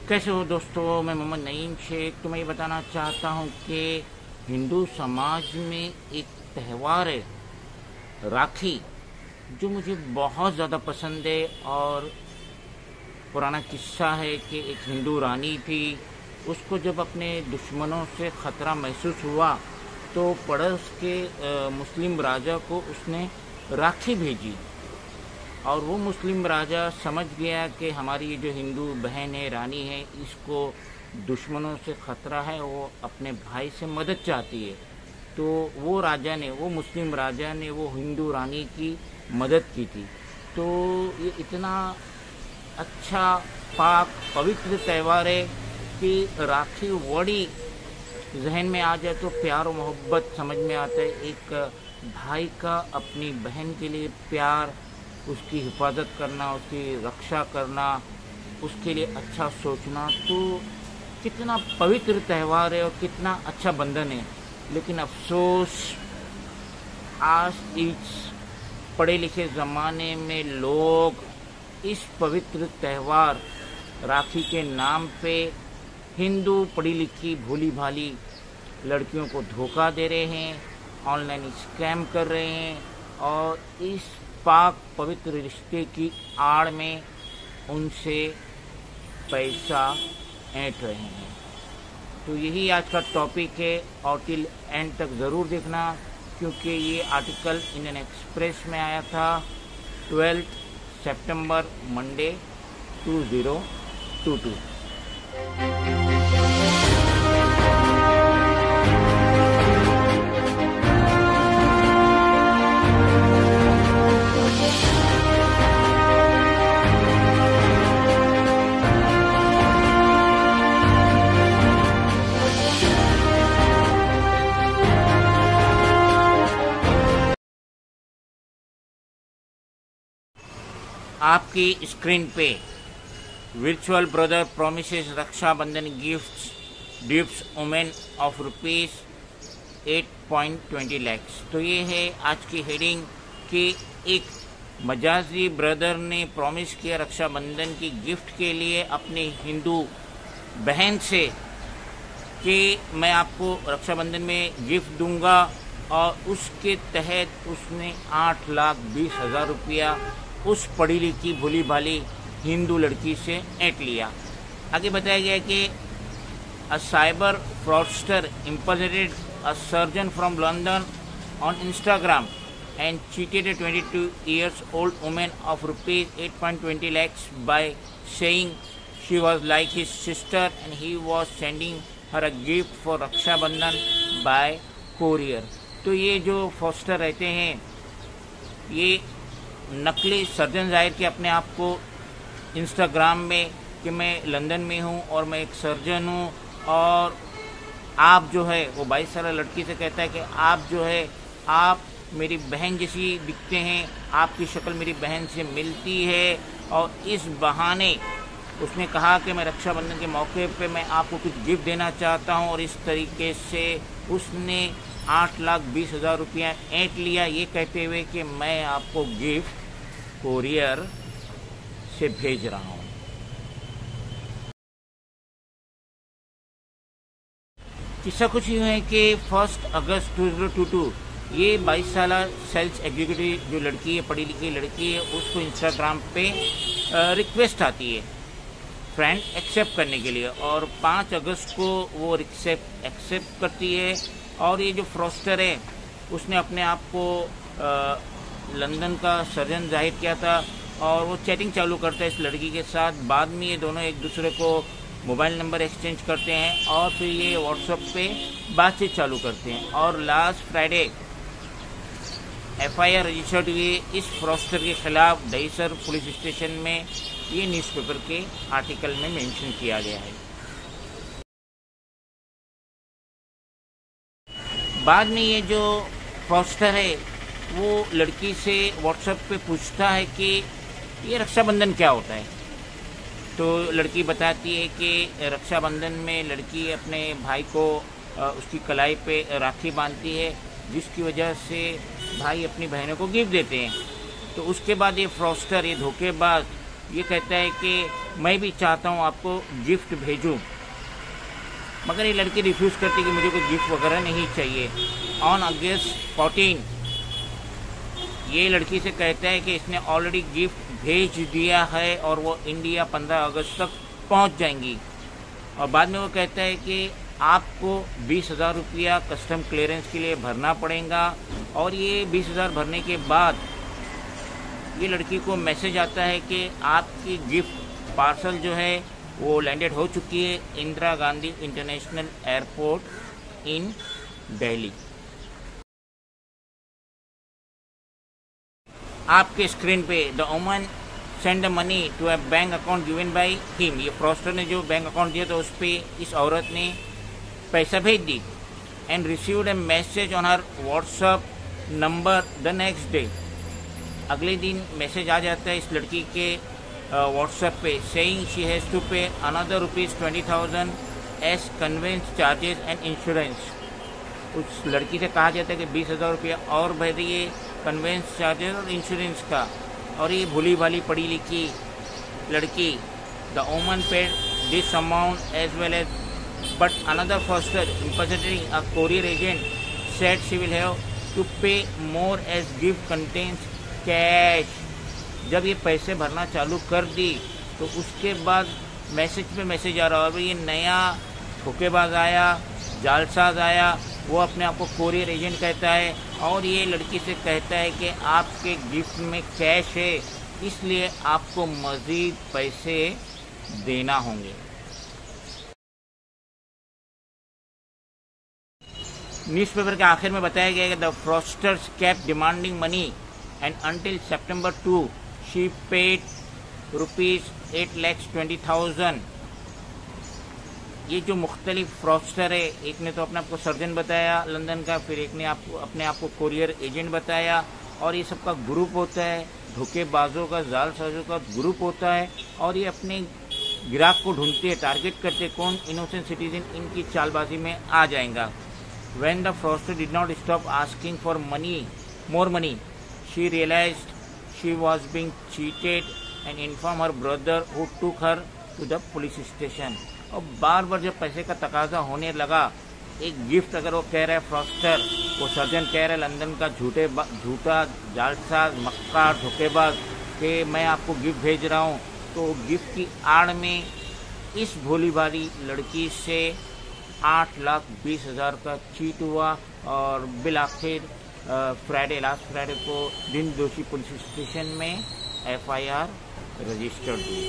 कैसे हो दोस्तों, मैं मोहम्मद नईम शेख। तो मैं ये बताना चाहता हूँ कि हिंदू समाज में एक त्यौहार है राखी, जो मुझे बहुत ज़्यादा पसंद है। और पुराना किस्सा है कि एक हिंदू रानी थी, उसको जब अपने दुश्मनों से ख़तरा महसूस हुआ तो पड़ोस के मुस्लिम राजा को उसने राखी भेजी। और वो मुस्लिम राजा समझ गया कि हमारी ये जो हिंदू बहन है, रानी है, इसको दुश्मनों से ख़तरा है, वो अपने भाई से मदद चाहती है। तो वो मुस्लिम राजा ने वो हिंदू रानी की मदद की थी। तो ये इतना अच्छा पाक पवित्र त्यौहार है कि राखी वर्ड जहन में आ जाए तो प्यार और मोहब्बत समझ में आता है। एक भाई का अपनी बहन के लिए प्यार, उसकी हिफाजत करना, उसकी रक्षा करना, उसके लिए अच्छा सोचना, तो कितना पवित्र त्यौहार है और कितना अच्छा बंधन है। लेकिन अफसोस, आज इस पढ़े लिखे ज़माने में लोग इस पवित्र त्यौहार राखी के नाम पे हिंदू पढ़ी लिखी भोली भाली लड़कियों को धोखा दे रहे हैं, ऑनलाइन स्कैम कर रहे हैं और इस पाक पवित्र रिश्ते की आड़ में उनसे पैसा ऐंठ रहे हैं। तो यही आज का टॉपिक है और टिल एंड तक ज़रूर देखना, क्योंकि ये आर्टिकल इंडियन एक्सप्रेस में आया था 12 सितंबर मंडे 2022। आपकी स्क्रीन पे virtual brother promises Raksha Bandhan gifts women of ₹8.20 lakhs। तो ये है आज की हेडिंग कि एक मजाजी ब्रदर ने प्रॉमिस किया रक्षाबंधन की गिफ्ट के लिए अपने हिंदू बहन से कि मैं आपको रक्षाबंधन में गिफ्ट दूंगा, और उसके तहत उसने 8,20,000 रुपया उस पढ़ी लिखी भोली भाली हिंदू लड़की से ऐंठ लिया। आगे बताया गया कि a cyber fraudster impersonated a surgeon from London on Instagram and cheated a 22-year-old woman of ₹8.20 lakhs by saying she was like his sister and he was sending her a gift for Raksha Bandhan by courier। तो ये जो fraudster रहते हैं, ये नकली surgeon जाहिर के अपने आप को इंस्टाग्राम में कि मैं लंदन में हूँ और मैं एक सर्जन हूँ, और आप जो है वो 22 साल लड़की से कहता है कि आप जो है आप मेरी बहन जैसी दिखते हैं, आपकी शक्ल मेरी बहन से मिलती है। और इस बहाने उसने कहा कि मैं रक्षाबंधन के मौके पे मैं आपको कुछ गिफ्ट देना चाहता हूँ, और इस तरीके से उसने 8,20,000 रुपया ऐंठ लिया, ये कहते हुए कि मैं आपको गिफ्ट कोरियर से भेज रहा हूँ। किस्सा कुछ यूँ है कि 1 अगस्त 2022 ये 22 साल सेल्स एग्जीक्यूटिव जो लड़की है, पढ़ी लिखी लड़की है, उसको इंस्टाग्राम पे रिक्वेस्ट आती है फ्रेंड एक्सेप्ट करने के लिए, और 5 अगस्त को वो एक्सेप्ट करती है। और ये जो फ्रॉडस्टर है उसने अपने आप को लंदन का सर्जन जाहिर किया था, और वो चैटिंग चालू करता है इस लड़की के साथ। बाद में ये दोनों एक दूसरे को मोबाइल नंबर एक्सचेंज करते हैं और फिर ये व्हाट्सएप पे बातचीत चालू करते हैं। और लास्ट फ्राइडे FIR रजिस्टर्ड हुई इस फ्रॉडस्टर के खिलाफ दहीसर पुलिस स्टेशन में, ये न्यूज़पेपर के आर्टिकल में मेंशन किया गया है। बाद में ये जो फ्रॉडस्टर है वो लड़की से व्हाट्सएप पे पूछता है कि ये रक्षाबंधन क्या होता है। तो लड़की बताती है कि रक्षाबंधन में लड़की अपने भाई को उसकी कलाई पे राखी बांधती है, जिसकी वजह से भाई अपनी बहनों को गिफ्ट देते हैं। तो उसके बाद ये फ्रॉडस्टर, ये धोखेबाज, ये कहता है कि मैं भी चाहता हूँ आपको गिफ्ट भेजूँ, मगर ये लड़की रिफ्यूज़ करती कि मुझे कोई गिफ्ट वगैरह नहीं चाहिए। ऑन अगस्त 14 ये लड़की से कहता है कि इसने ऑलरेडी गिफ्ट भेज दिया है और वो इंडिया 15 अगस्त तक पहुँच जाएंगी। और बाद में वो कहता है कि आपको 20,000 रुपया कस्टम क्लियरेंस के लिए भरना पड़ेगा। और ये 20,000 भरने के बाद ये लड़की को मैसेज आता है कि आपकी गिफ्ट पार्सल जो है वो लैंडेड हो चुकी है Indira Gandhi international airport in Delhi. आपके स्क्रीन पे the woman send the money to a bank account given by him. ये फ्रॉस्टर ने जो बैंक अकाउंट दिया तो उस पर इस औरत ने पैसा भेज दी। And received a message on her WhatsApp number the next day. अगले दिन मैसेज आ जाता है इस लड़की के व्हाट्सएप पे saying she has to pay another ₹20,000 as conveyance charges and insurance. उस लड़की से कहा जाता है कि 20,000 रुपया और भरिए कन्वेंस चार्जेस और इंश्योरेंस का। और ये भूली भाली पढ़ी लिखी लड़की the woman paid this amount as well as but another fraudster impersonating a courier agent said she will have to pay more as gift contains cash। जब ये पैसे भरना चालू कर दी तो उसके बाद मैसेज पे मैसेज आ रहा है और ये नया धोखेबाज आया, जालसाज आया, वो अपने आप को कोरियर एजेंट कहता है और ये लड़की से कहता है कि आपके गिफ्ट में कैश है इसलिए आपको मज़ीद पैसे देना होंगे। न्यूज़पेपर के आखिर में बताया गया कि the fraudsters kept demanding money and until September 2 she paid ₹8,20,000। ये जो मुख्तलिफ फ्रॉस्टर है, एक ने तो अपने आप को सर्जन बताया लंदन का, फिर एक ने अपने आप को कोरियर एजेंट बताया और ये सबका ग्रुप होता है, धोखेबाजों का, जालसाजों का ग्रुप होता है और ये अपने ग्राहक को ढूंढते हैं, टारगेट करते कौन इनोसेंट सिटीजन इनकी चालबाजी में आ जाएगा। When the fraudster did not stop asking for more money, she realized she was being cheated and informed her brother who took her to the police station। और बार बार जब पैसे का तकाजा होने लगा, एक गिफ्ट अगर वो कह रहा है फ्रॉस्टर, वो सर्जन कह रहा है लंदन का झूठा जालसाज मक्कार धोखेबाज कि मैं आपको गिफ्ट भेज रहा हूँ, तो गिफ्ट की आड़ में इस भोली भाली लड़की से 8,20,000 का चीट हुआ और बिल आखिर लास्ट फ्राइडे को दिन दोषी पुलिस स्टेशन में FIR रजिस्टर्ड हुई।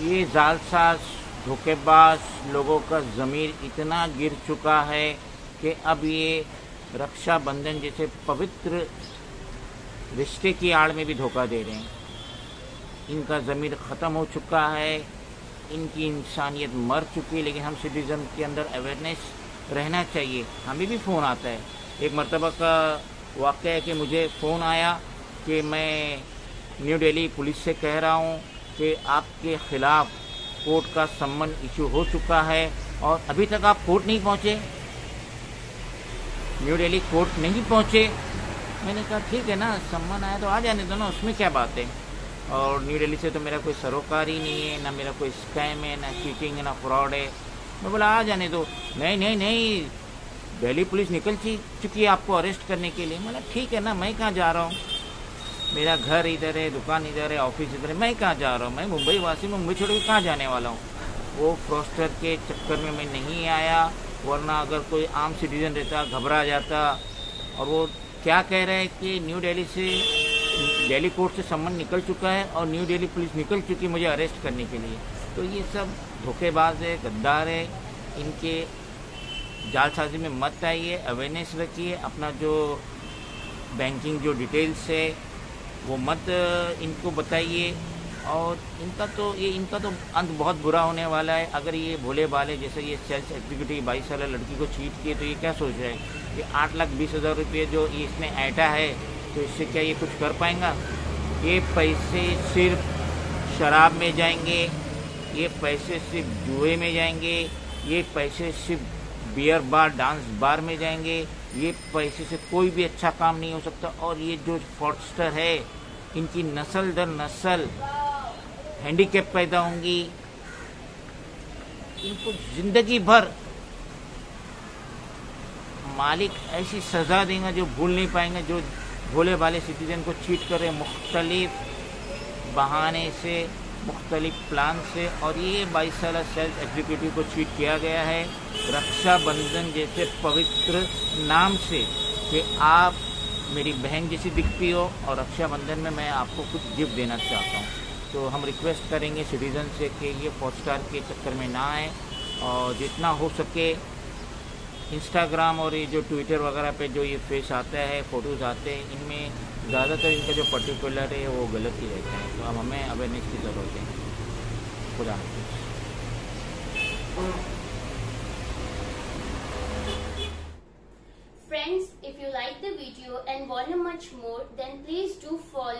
ये जालसाज धोखेबाज लोगों का ज़मीर इतना गिर चुका है कि अब ये रक्षाबंधन जैसे पवित्र रिश्ते की आड़ में भी धोखा दे रहे हैं। इनका ज़मीर ख़त्म हो चुका है, इनकी इंसानियत मर चुकी है। लेकिन हम सिटीज़न के अंदर अवेयरनेस रहना चाहिए। हमें भी फ़ोन आता है। एक मरतबा का वाक़या है कि मुझे फ़ोन आया कि मैं न्यू दिल्ली पुलिस से कह रहा हूँ कि आपके ख़िलाफ़ कोर्ट का सम्मन इशू हो चुका है और अभी तक आप कोर्ट नहीं पहुँचे, न्यू दिल्ली कोर्ट नहीं पहुँचे। मैंने कहा ठीक है ना, सम्मन आया तो आ जाने दो ना, उसमें क्या बात है। और न्यू दिल्ली से तो मेरा कोई सरोकार ही नहीं है, ना मेरा कोई स्कैम है, ना चीटिंग है, ना फ्रॉड है। मैं बोला आ जाने दो। नहीं, दिल्ली पुलिस निकल चुकी है आपको अरेस्ट करने के लिए। बोला ठीक है ना, मैं कहाँ जा रहा हूँ, मेरा घर इधर है, दुकान इधर है, ऑफिस इधर है, मैं कहाँ जा रहा हूँ, मैं मुंबई वासी, मुंबई छोड़ के कहाँ जाने वाला हूँ। वो फ्रॉस्टर के चक्कर में मैं नहीं आया, वरना अगर कोई आम सिटीजन रहता घबरा जाता। और वो क्या कह रहे हैं कि न्यू दिल्ली से दिल्ली कोर्ट से सम्मन निकल चुका है और न्यू दिल्ली पुलिस निकल चुकी मुझे अरेस्ट करने के लिए। तो ये सब धोखेबाज है, गद्दार है। इनके जालसाजी में मत आइए, अवेयरनेस रखिए। अपना जो बैंकिंग जो डिटेल्स है वो मत इनको बताइए। और इनका तो अंत बहुत बुरा होने वाला है। अगर ये भोले भाले जैसे ये सेल्स एग्जीक्यूटिव 22 साल लड़की को चीट किए, तो ये क्या सोच रहा है कि 8,20,000 रुपये जो ये इसने ऐंठा है तो इससे क्या ये कुछ कर पाएगा। ये पैसे सिर्फ शराब में जाएंगे, ये पैसे सिर्फ जुए में जाएंगे, ये पैसे सिर्फ बियर बार, डांस बार में जाएंगे। ये पैसे से कोई भी अच्छा काम नहीं हो सकता। और ये जो फ्रॉडस्टर है, इनकी नस्ल दर नस्ल हैंडीकैप पैदा होंगी। इनको जिंदगी भर मालिक ऐसी सजा देगा जो भूल नहीं पाएंगे। जो भोले भाले सिटीजन को चीट कर रहे मुख्तलिफ बहाने से, मुख्तलिफ प्लान से। और ये 22 साल सेल्स एग्जीक्यूटिव को चीट किया गया है रक्षाबंधन जैसे पवित्र नाम से कि आप मेरी बहन जैसी दिखती हो और रक्षाबंधन में मैं आपको कुछ गिफ्ट देना चाहता हूँ। तो हम रिक्वेस्ट करेंगे सिटीजन से कि ये फ्रॉडस्टर के चक्कर में ना आए और जितना हो सके इंस्टाग्राम और ये जो ट्विटर वगैरह पे जो ये फेस आता है, फ़ोटोज़ आते हैं, इनमें ज़्यादातर इनका जो पर्टिकुलर है वो गलत ही रहता है। तो अब हमें अवेयरनेस की ज़रूरत है। खुदा हाफिज़। Friends, if you like the video and want much more, then please do follow